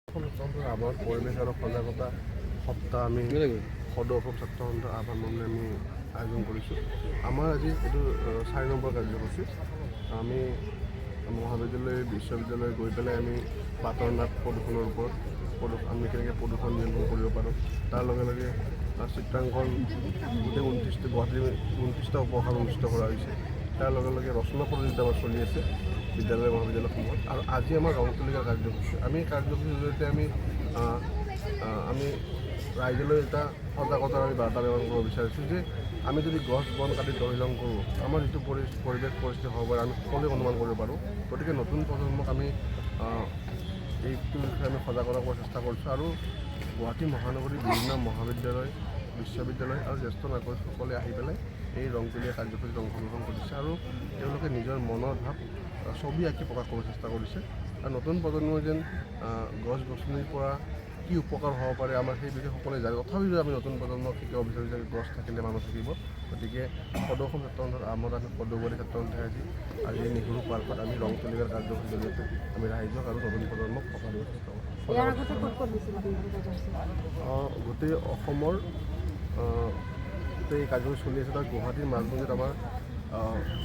আমাৰ পৰিৱেশ আৰু সজাগতা সপ্তাহ আমি সদৌ অসম ছাত্ৰ সন্থাৰ আহ্বান মৰ্মে আমি আয়োজন কৰিছোঁ। আমাৰ আজি এইটো 4 নম্বৰ কাৰ্যসূচী। আমি মহাবিদ্যালয় বিশ্ববিদ্যালয় গৈ পেলাই আমি বাটৰ নাট প্ৰদূষণৰ ওপৰত আমি কেনেকৈ প্ৰদূষণ নিয়ন্ত্ৰণ কৰিব পাৰোঁ, তাৰ লগে লগে চিত্ৰাংকন গোটেই 29টা গুৱাহাটীৰ 29টা উপভাষাত অনুষ্ঠিত কৰা হৈছে। তাৰ লগে লগে ৰচনা প্ৰতিযোগিতা আমাৰ চলি আছে বিদ্যালয় মহাবিদ্যালয়সমূহত। আৰু আজি আমাৰ ৰং তুলিকা কাৰ্যসূচী। আমি কাৰ্যসূচীৰ জৰিয়তে আমি ৰাইজলৈ এটা সজাগতাৰ আমি বাৰ্তা প্ৰেৰণ কৰিব বিচাৰিছোঁ যে আমি যদি গছ বন কাটি তহিলং কৰোঁ, আমাৰ যিটো পৰিৱেশ পৰিস্থিতি হ'ব পাৰে আমি সকলোৱে অনুমান কৰিব পাৰোঁ। গতিকে নতুন প্ৰজন্মক আমি এইটোৰ বিষয়ে আমি সজাগতা কৰাৰ চেষ্টা কৰিছোঁ। আৰু গুৱাহাটী মহানগৰীৰ বিভিন্ন মহাবিদ্যালয় বিশ্ববিদ্যালয় আৰু জ্যেষ্ঠ নাগৰিকসকলে আহি পেলাই এই ৰং তুলীয়া কাৰ্যসূচীত অংশগ্ৰহণ কৰিছে আৰু তেওঁলোকে নিজৰ মনৰ ভাৱ ছবি আঁকি প্ৰকাশ কৰিব চেষ্টা কৰিছে। আৰু নতুন প্ৰজন্মই যেন গছ গছনিৰ পৰা কি উপকাৰ হ'ব পাৰে আমাৰ সেই বিষয়ে সকলোৱে জানে। তথাপিও আমি নতুন প্ৰজন্মক শিকাব বিচাৰোঁ যে গছ থাকিলে মানুহ থাকিব। গতিকে সদৌ অসম ছাত্ৰ সন্থাৰ আমত আমি সদৌবাৰী ছাত্ৰ সন্থাই আজি নেহৰু পাৰ্কত আমি ৰং তুলিকাৰ কাৰ্যসূচীৰ জৰিয়তে আমি ৰাইজক আৰু নতুন প্ৰজন্মক সকাহ দিব চেষ্টা কৰোঁ। গোটেই অসমৰ গোটেই কাৰ্যসূচী চলি আছে। তাত গুৱাহাটীৰ মাজমজিয়াত আমাৰ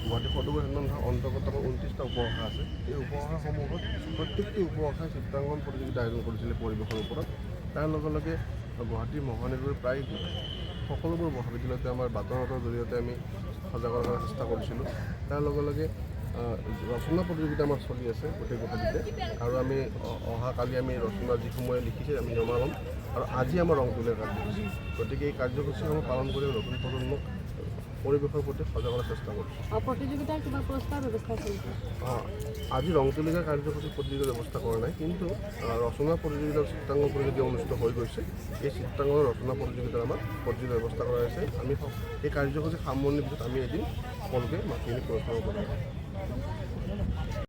গুৱাহাটী সদৌবাৰী ছাত্ৰ সন্থাৰ অন্তৰ্গত 29টা উপভাষা আছে। এই উপভাষাসমূহত প্ৰত্যেকটি উপভাষাই চিত্ৰাংকন প্ৰতিযোগিতা আয়োজন কৰিছিলে পৰিৱেশৰ ওপৰত। তাৰ লগে লগে গুৱাহাটী মহানগৰীৰ প্ৰায় সকলোবোৰ মহাবিদ্যালয়তে আমাৰ বাটৰ নাটৰ জৰিয়তে আমি সজাগতা কৰাৰ চেষ্টা কৰিছিলোঁ। তাৰ লগে লগে ৰচনা প্ৰতিযোগিতা আমাৰ চলি আছে গোটেই গুৱাহাটীতে। আৰু আমি অহাকালি আমি ৰচনা যিসমূহে লিখিছে আমি জমা ল'ম। আৰু আজি আমাৰ ৰং তুলীয়া কাৰ্যসূচী। গতিকে এই কাৰ্যসূচীসমূহ পালন কৰি নতুন প্ৰজন্মক পৰিৱেশৰ প্ৰতি সজাগতাৰ চেষ্টা কৰিছোঁ। প্ৰতিযোগিতাৰ কিবা পুৰস্কাৰ ব্যৱস্থা কৰিছে? আজি ৰং তুলিকা কাৰ্যসূচী প্ৰতিযোগিতাৰ ব্যৱস্থা কৰা নাই, কিন্তু ৰচনা প্ৰতিযোগিতা চিত্ৰাংকন প্ৰতিযোগিতা অনুষ্ঠিত হৈ গৈছে। এই চিত্ৰাংকনৰ ৰচনা প্ৰতিযোগিতাৰ আমাৰ প্ৰতিযোগিতাৰ ব্যৱস্থা কৰা হৈছে। আমি এই কাৰ্যসূচী সামৰণিৰ পিছত আমি এদিন সকলোকে মাতি আনি পুৰস্কাৰ প্ৰদান কৰিম।